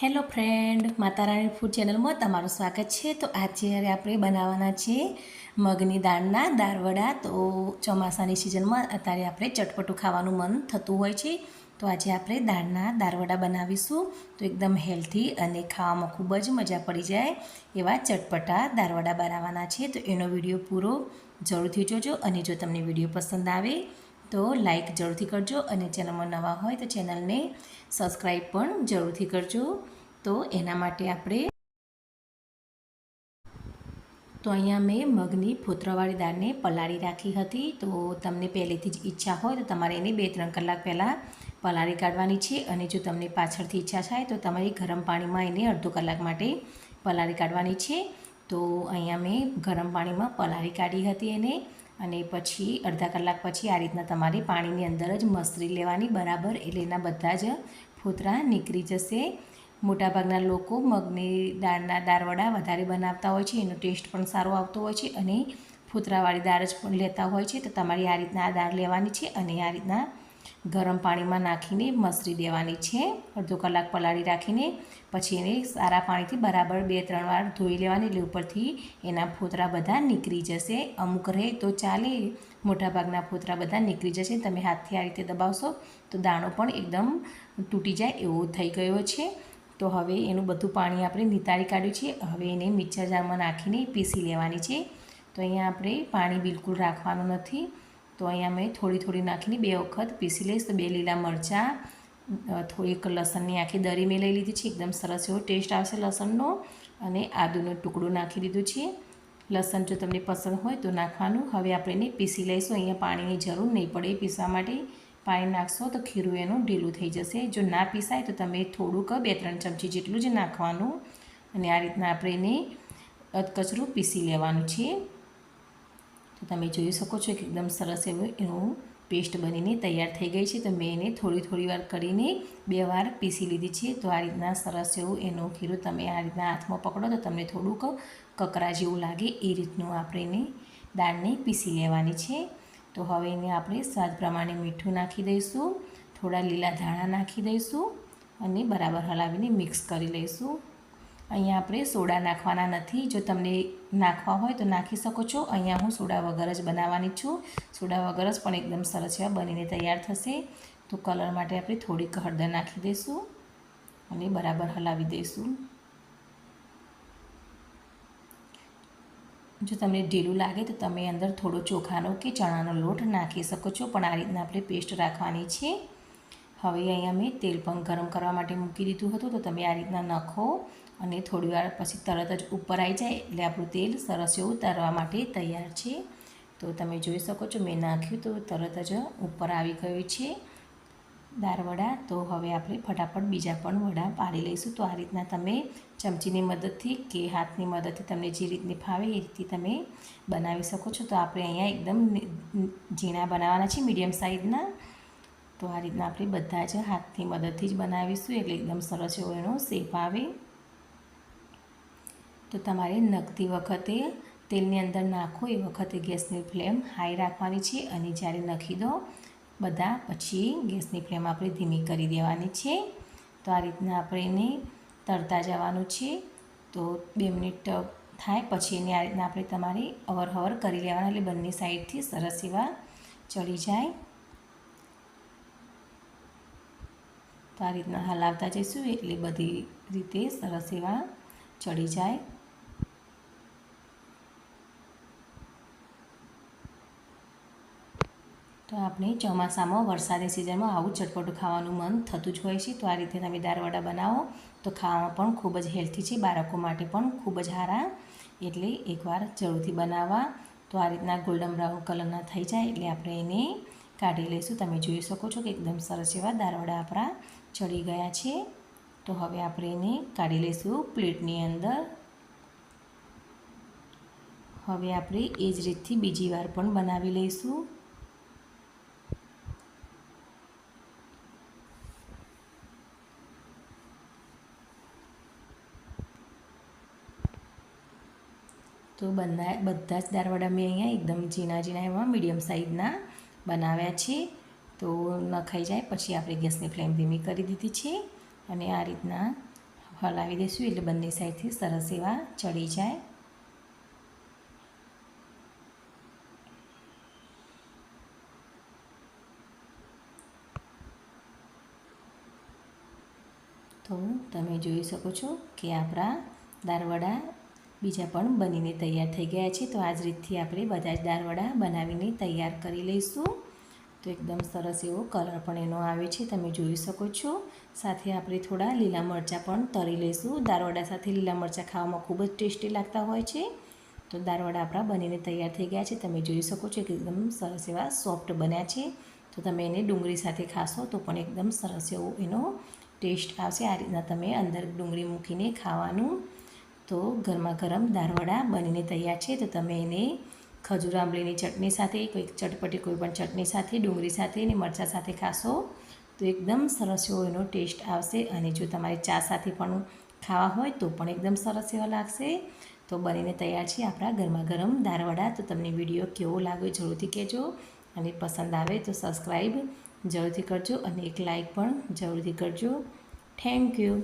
Hello friend, માતા રાણી food ચેનલમાં તમારું સ્વાગત છે. તો આજે આપણે બનાવવાના છે મગની દાળના દાળવડા. તો ચોમાસાની સિઝનમાં અત્યારે આપણે ચટપટું ખાવાનું મન થતું હોય છે. તો આજે આપણે દાળના દાળવડા બનાવીશું. તો એકદમ હેલ્ધી અને ખાવામાં ખૂબ જ મજા પડી જાય એવા ચટપટા દાળવડા બનાવવાના છે. તો એનો વિડીયો પૂરો જરૂરથી જોજો, અને જો તમને વિડીયો પસંદ આવે તો લાઈક જરૂરથી કરજો, અને ચેનલમાં નવા હોય તો ચેનલને સબસ્ક્રાઈબ પણ જરૂરથી કરજો. તો એના માટે આપણે અહીંયા મેં મગની ફોતરાવાળી દાળને પલાળી રાખી હતી. તો તમને પહેલેથી જ ઈચ્છા હોય તો તમારે એને 2-3 કલાક પહેલાં પલાળી કાઢવાની છે, અને જો તમને પાછળથી ઈચ્છા થાય તો તમારે ગરમ પાણીમાં એને અડધો કલાક માટે પલાળી કાઢવાની છે. તો અહીંયા મેં ગરમ પાણીમાં પલાળી કાઢી હતી એને, અને પછી અડધા કલાક પછી આ રીતના તમારે પાણીની અંદર જ મસળી લેવાની બરાબર, એટલે એના બધા જ ફોતરા નીકળી જશે. મોટાભાગના લોકો મગની દાળના દાળવડા વધારે બનાવતા હોય છે, એનો ટેસ્ટ પણ સારો આવતો હોય છે, અને ફોતરાવાળી દાળ જ પણ લેતા હોય છે. તો તમારી આ રીતના આ દાળ લેવાની છે, અને આ રીતના ગરમ પાણીમાં નાખીને મસળી દેવાની છે અડધો કલાક પલાળી રાખીને. પછી એને સારા પાણીથી બરાબર 2-3 વાર ધોઈ લેવાની, એટલે ઉપરથી એના ફોતરા બધા નીકળી જશે. અમુક રહે તો ચાલે, મોટાભાગના ફોતરા બધા નીકળી જશે. તમે હાથથી આ રીતે દબાવશો તો દાણો પણ એકદમ તૂટી જાય એવો થઈ ગયો છે. તો હવે એનું બધું પાણી આપણે નિતારી કાઢ્યું છે. હવે એને મિક્સર જારમાં નાખીને પીસી લેવાની છે. તો અહીંયા આપણે પાણી બિલકુલ રાખવાનું નથી. તો અહીંયા મેં થોડી નાખીને 2 વખત પીસી લઈશ. તો 2 લીલા મરચાં, થોડીક લસણની આખી દરી મેં લઈ લીધી છે. એકદમ સરસ એવો ટેસ્ટ આવશે લસણનો. અને આદુનો ટુકડો નાખી દીધું છે. લસણ જો તમને પસંદ હોય તો નાખવાનું. હવે આપણે એને પીસી લઈશું. અહીંયા પાણીની જરૂર નહીં પડે પીસવા માટે. પાણી નાખશો તો ખીરું એનું ઢીલું થઈ જશે. જો ના પીસાય તો તમે થોડુંક 2-3 ચમચી જેટલું જ નાખવાનું, અને આ રીતના આપણે એને અધકચરું પીસી લેવાનું છે. તો તમે જોઈ શકો છો કે એકદમ સરસ એનું પેસ્ટ બનીને તૈયાર થઈ ગઈ છે. તો મેં એને થોડી વાર કરીને 2 વાર પીસી લીધી છે. તો આ રીતના સરસ એવું એનું ખીરું તમે આ રીતના હાથમાં પકડો તો તમને થોડુંક કકરા જેવું લાગે એ રીતનું આપણે એને દાળને પીસી લેવાની છે. તો હવે એને આપણે સ્વાદ પ્રમાણે મીઠું નાખી દઈશું, થોડા લીલા ધાણા નાખી દઈશું, અને બરાબર હલાવીને મિક્સ કરી લઈશું. અહીંયા આપણે સોડા નાખવાના નથી. જો તમને નાખવા હોય તો નાખી શકો છો. અહીંયા હું સોડા વગર જ બનાવવાની છું. સોડા વગર જ પણ એકદમ સરસ એવા બનીને તૈયાર થશે. તો કલર માટે આપણે થોડીક હળદર નાખી દઈશું, અને બરાબર હલાવી દઈશું. જો તમને ઢીલું લાગે તો તમે અંદર થોડો ચોખાનો કે ચણાનો લોટ નાખી શકો છો, પણ આ રીતના આપણે પેસ્ટ રાખવાની છે. હવે અહીંયા મેં તેલ પણ ગરમ કરવા માટે મૂકી દીધું હતું. તો તમે આ રીતના નાખો, અને થોડીવાર પછી તરત જ ઉપર આવી જાય એટલે આપણું તેલ સરસ એવું તળવા માટે તૈયાર છે. તો તમે જોઈ શકો છો મેં નાખ્યું તો તરત જ ઉપર આવી ગયું છે દાળવડા. તો હવે આપણે ફટાફટ બીજા પણ વડા પાડી લઈશું. તો આ રીતના તમે ચમચીની મદદથી કે હાથની મદદથી તમને જે રીતની ફાવે એ રીતે તમે બનાવી શકો છો. તો આપણે અહીંયા એકદમ ઝીણા બનાવવાના છે, મીડિયમ સાઇઝના. તો આ રીતના આપણે બધા જ હાથની મદદથી જ બનાવીશું, એટલે એકદમ સરસ એવો એનો શેપ આવે. તો તમારે નખતી વખતે તેલની અંદર નાખો એ વખતે ગેસની ફ્લેમ હાઈ રાખવાની છે, અને જ્યારે નખી દો બધા પછી ગેસની ફ્લેમ આપણે ધીમી કરી દેવાની છે. તો આ રીતના આપણે એને તળતા જવાનું છે. તો 2 મિનિટ થાય પછી એને આ રીતના આપણે તમારે અવરહવર કરી લેવાના, એટલે બંને સાઈડથી સરસ એવા ચડી જાય. તો આ રીતના હલાવતા જઈશું એટલે બધી રીતે સરસ એવા ચડી જાય. તો આપણે ચોમાસામાં વરસાદની સિઝનમાં આવું ચટપટું ખાવાનું મન થતું જ હોય છે. તો આ રીતે તમે દાળવડા બનાવો તો ખાવામાં પણ ખૂબ જ હેલ્થી છે, બાળકો માટે પણ ખૂબ જ સારા. એટલે એકવાર જરૂરથી બનાવવા. તો આ રીતના ગોલ્ડન બ્રાઉન કલરના થઈ જાય એટલે આપણે એને કાઢી લઈશું. તમે જોઈ શકો છો કે એકદમ સરસ એવા દાળવડા આપણા ચડી ગયા છે. તો હવે આપણે એને કાઢી લઈશું પ્લેટની અંદર. હવે આપણે એ જ રીતથી બીજી વાર પણ બનાવી લઈશું. તો બધા જ દાળવડા મેં અહીંયા એકદમ ઝીણા એવા મીડિયમ સાઇઝના બનાવ્યા છે. તો ન ખાઈ જાય પછી આપણે ગેસની ફ્લેમ ધીમી કરી દીધી છે, અને આ રીતના હલાવી દઈશું એટલે બંને સાઈડથી સરસ એવા ચડી જાય. તો તમે જોઈ શકો છો કે આપણા દાળવડા બીજા પણ બનીને તૈયાર થઈ ગયા છે. તો આ જ રીતથી આપણે બધા જ દાળવડા બનાવીને તૈયાર કરી લઈશું. તો એકદમ સરસ એવો કલર પણ એનો આવે છે, તમે જોઈ શકો છો. સાથે આપણે થોડા લીલા મરચાં પણ તળી લઈશું. દાળવડા સાથે લીલા મરચાં ખાવામાં ખૂબ જ ટેસ્ટી લાગતા હોય છે. તો દાળવડા આપણા બનીને તૈયાર થઈ ગયા છે. તમે જોઈ શકો છો કે એકદમ સરસ એવા સોફ્ટ બન્યા છે. તો તમે એને ડુંગળી સાથે ખાશો તો પણ એકદમ સરસ એવો એનો ટેસ્ટ આવશે. આ રીતના તમે અંદર ડુંગળી મૂકીને ખાવાનું. તો ગરમા ગરમ દાળવડા બનીને તૈયાર છે. તો તમે એને ખજૂર આંબલીની ચટણી સાથે, કોઈ ચટપટી કોઈ પણ ચટણી સાથે, ડુંગળી સાથે અને મરચાં સાથે ખાશો તો એકદમ સરસ એવો એનો ટેસ્ટ આવશે. અને જો તમારે ચા સાથે પણ ખાવા હોય તો પણ એકદમ સરસ એવા લાગશે. તો બનીને તૈયાર છે આપણા ગરમા ગરમ દાળવડા. તો તમને વિડીયો કેવો લાગ્યો જરૂરથી કહેજો, અને પસંદ આવે તો સબસ્ક્રાઈબ જરૂરથી કરજો અને એક લાઈક પણ જરૂરથી કરજો. Thank you.